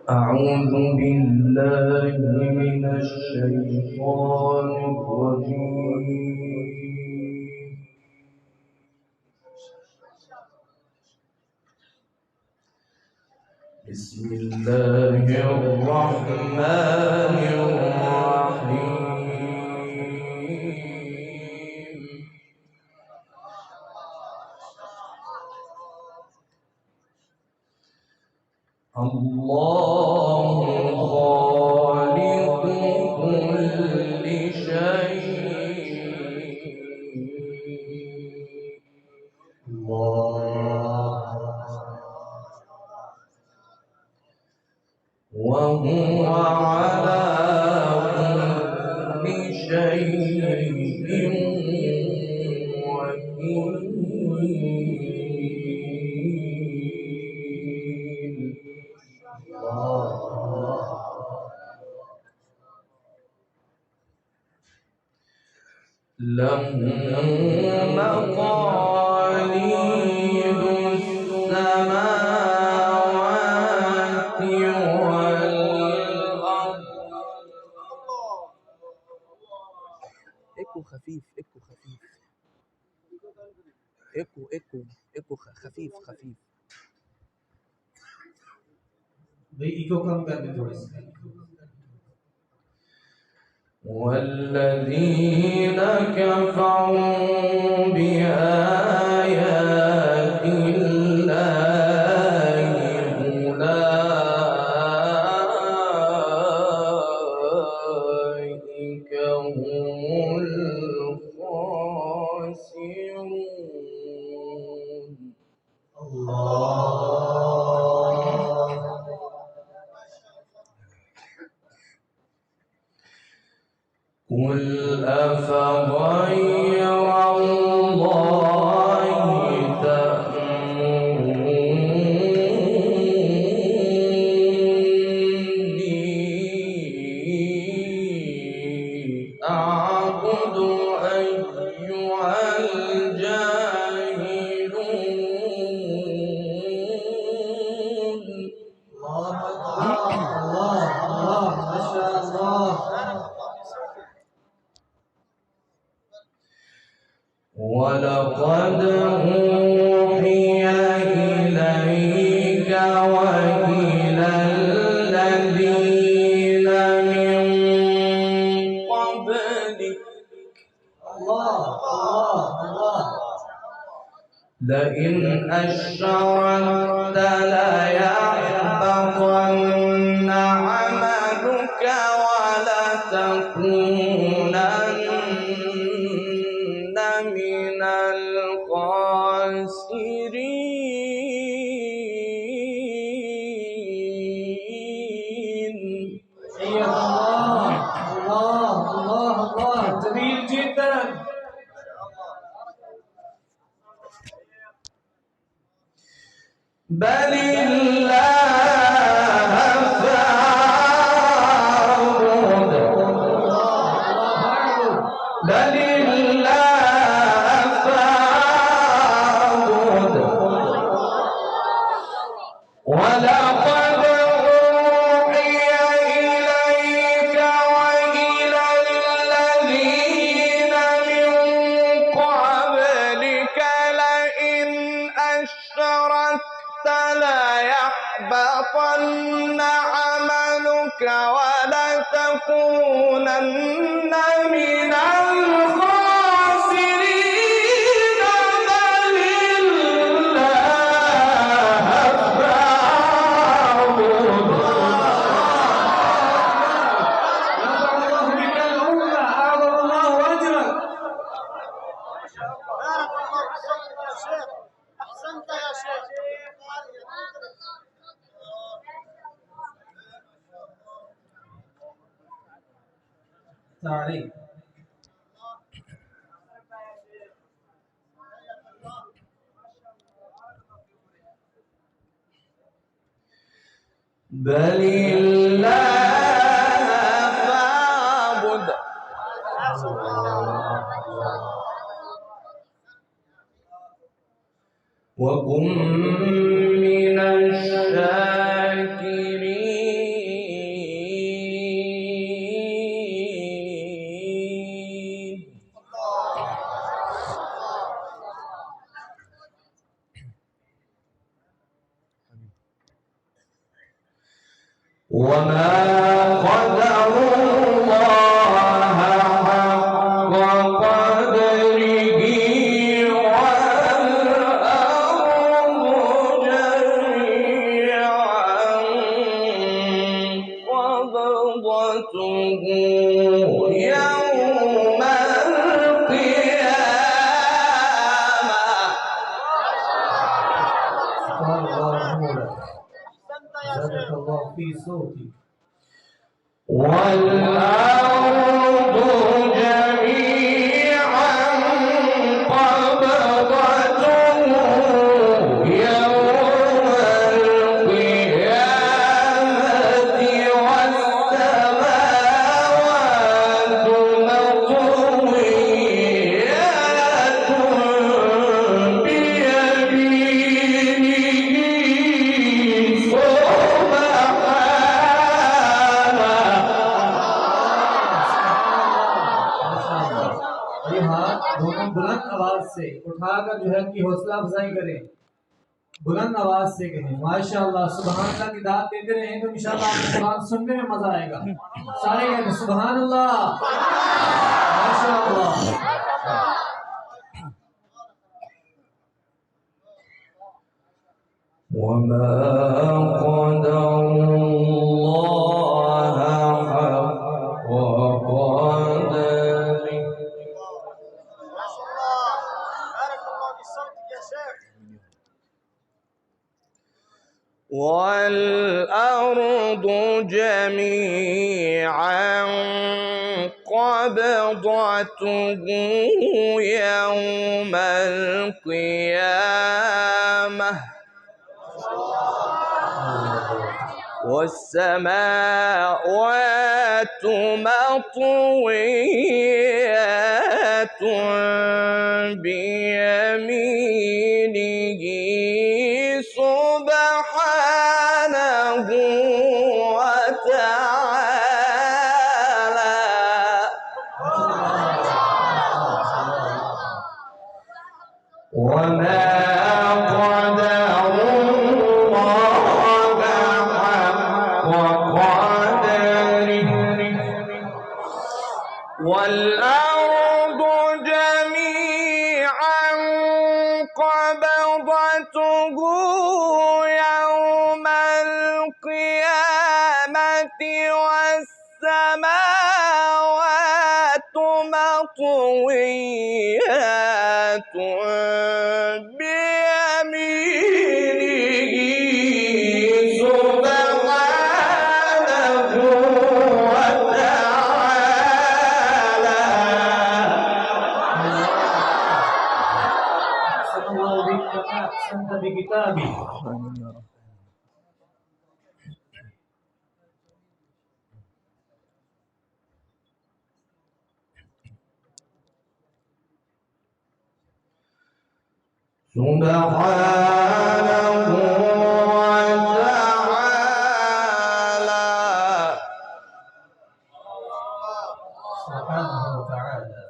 أعوذ بالله من الشيطان الرجيم. بسم الله الرحمن الرحيم. الله خالق كل شيء، وهو على كل شيء وكيل. له مقاليد السماوات والأرض. ايكو خفيف، ايكو خفيف، ايكو خفيف خفيف. भाई इको कम कर दे थोड़ी सी। والذين كفروا بآيات الله أولئك هم الخاسرون. قل أفغير الله تأمروني أعبد أيها الجاهلون. ولقد أوحي إليك وإلى الذين من قبلك لئن أشركت ليحبطن عملك ولتكونن من الخاسرين. الله جميل جدا. بل الله فاعبد، بل الله فاعبد. ولقد أوحي إليك وإلى الذين من قبلك لئن أشركت ليحبطن عملك ولتكونن من الخاسرين. بل الله فاعبد. الله بك الأمة، أعظم الله أجرك. بارك الله فيك يا شيخ، أحسنت يا شيخ. تعالي. بل الله فاعبد. وكن من الشاكرين. وما قدر الله حق قدره والأرض جميعا قبضته يوم القيامة. سبحان الله مولا أحسنت يا زادك شيخ. الله في صوتي. والأرض جميعا قبضته يوم القيامة والسماوات مطويات بيمينه ये हाथ दोनों बुलंद आवाज से उठाकर जो है कि हौसला अफजाई करें, बुलंद आवाज से कहें माशाअल्लाह सुभान अल्लाह की दाद देते रहें तो इंशाअल्लाह आपको कुरान सुनने में मजा आएगा। सारे कहते सुभान अल्लाह माशाअल्लाह। وما قدر الله حق قدره. ما شاء الله. بارك الله في صوتك يا شيخ. والأرض جميعا قبضته يوم القيامة والسماوات مطويات بيمينه سبحانه وتعالى. وما قدر الله حق قدره. والأرض جميعا قبضته يوم القيامة والسماوات مطويات بيمينه سبحانه وتعالى. أحسن الله بك كما أحسنت بكتابي. آمين يا رب. سبحانه وتعالى. سبحانه وتعالى.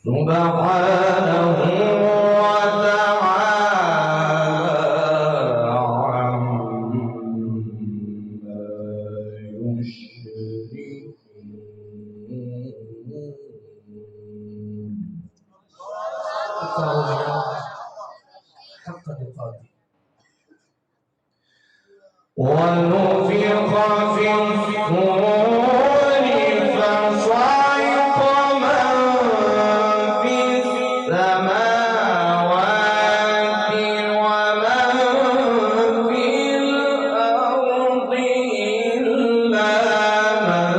سبحانه وتعالى عما يشركون. اقرأوا اليوم حق تقاته. ونفخ في الصور فصعق من في السماوات ومن في الأرض إلا من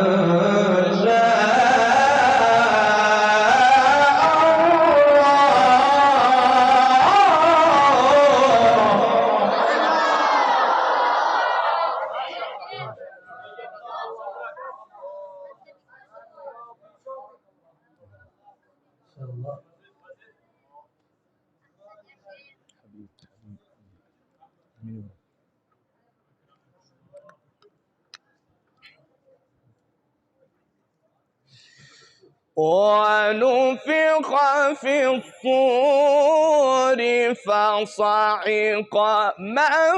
شاء الله. حبيبي حبيبي. آمين يا رب. ونفخ في الصور فصعق من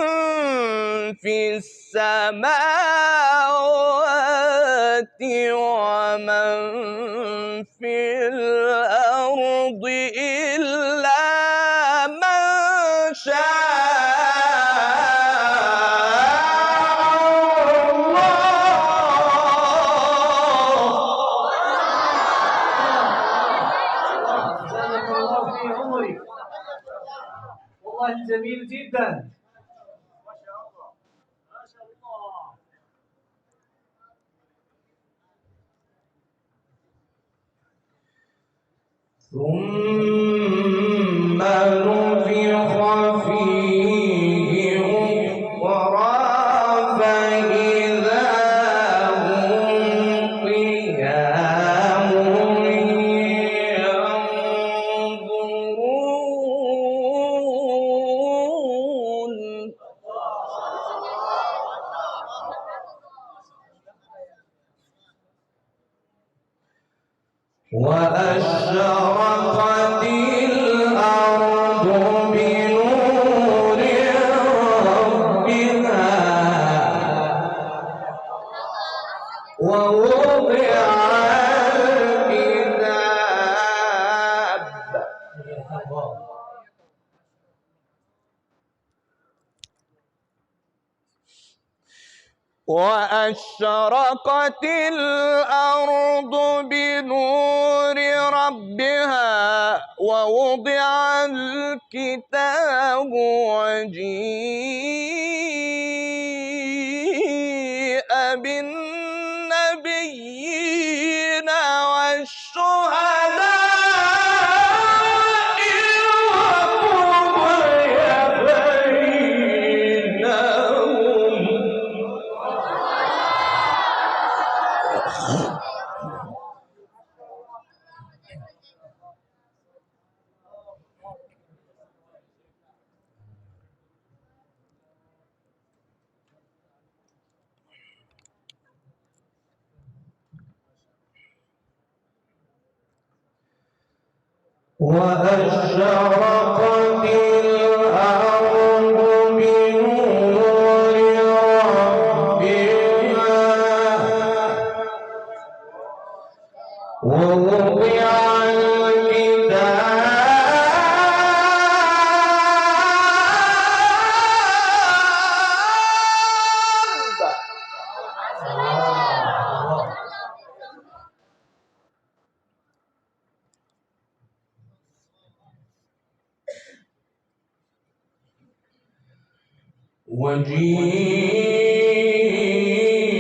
في السماوات ومن في الأرض إلا من شاء زادك الله في عمرك والله جميل جدا. ما شاء الله ما شاء الله. ثم نفخ فيه أخرى فإذا هم قيام ينظرون وأشرقت الأرض بنور ربها ووضع الكتاب وأشرقت الأرض بنور ربها ووضع الكتاب وجيء بالنبيين والشهداء وقضي بينهم وأشرقت الأرض بنور ربها ووضع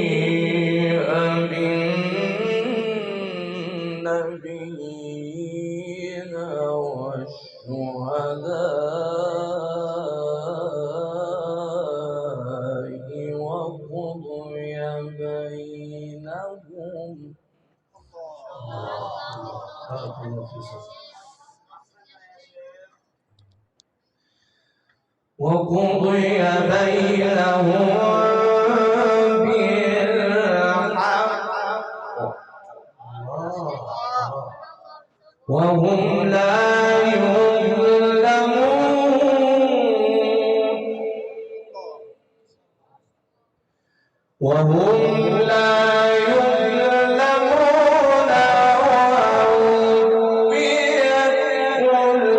وجيء بالنبيين والشهداء وقضي بينهم بارك الله فيك. وقضي بينهم بالحق وهم لا يظلمون وهم لا يظلمون ووفيت كل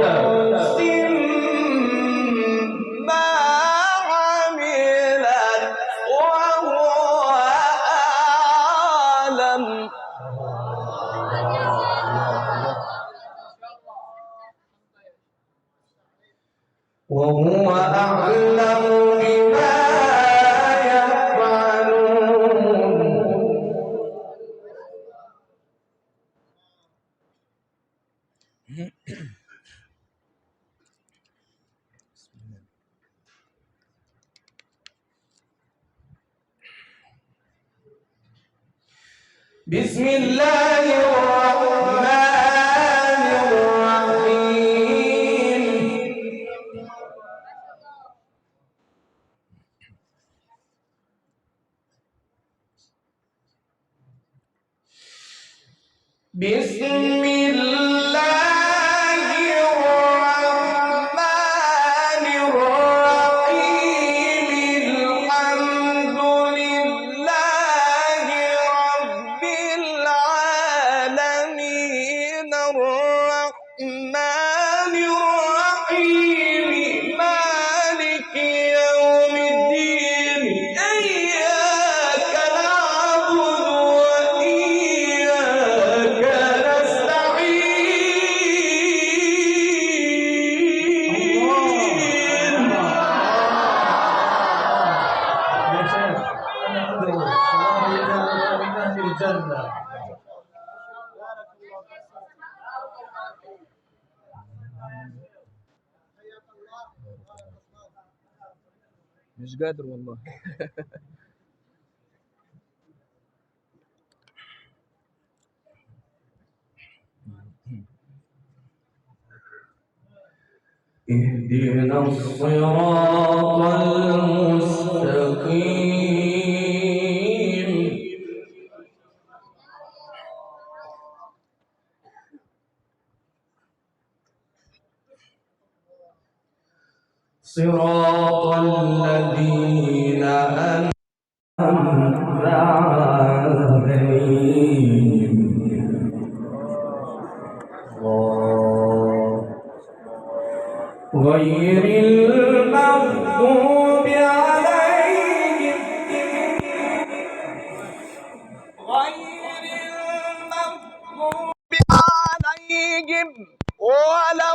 نفس ما عملت وهو أعلم وهو أعلم بما يفعلون بسم الله الرحمن الرحيم بسم الله الرحمن الرحيم الحمد لله رب العالمين الرحمن الرحيم مالك يوم الدين إياك نعبد وإياك نستعين يا شيخ أنا أدعو الله يجعلنا من أهل الجنة. مش قادر والله. اهدنا الصراط المستقيم صراط الذين أنعمت عليهم غير المغضوب عليهم ولا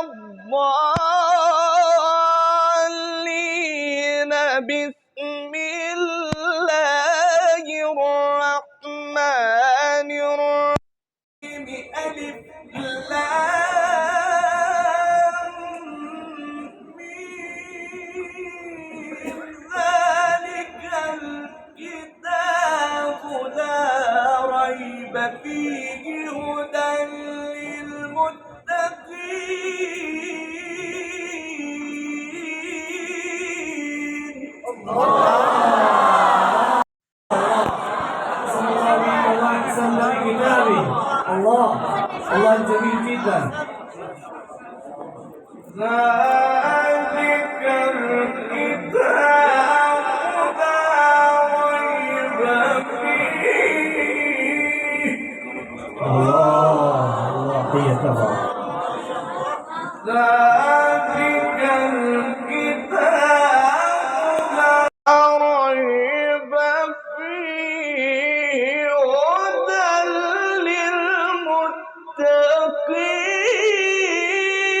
الضالين بسم الله الرحمن الرحيم ألف لام ميم ذلك الكتاب لا ريب فيه هدى للمتقين الله أحسن كتابي. الله جميل جدا. ذلك الكتاب لا ريب فيه الله هي كفى. ذلك الكتاب لا ريب فيه هدى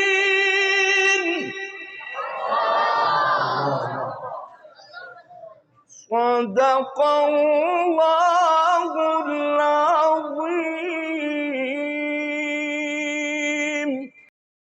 للمتقين صدق الله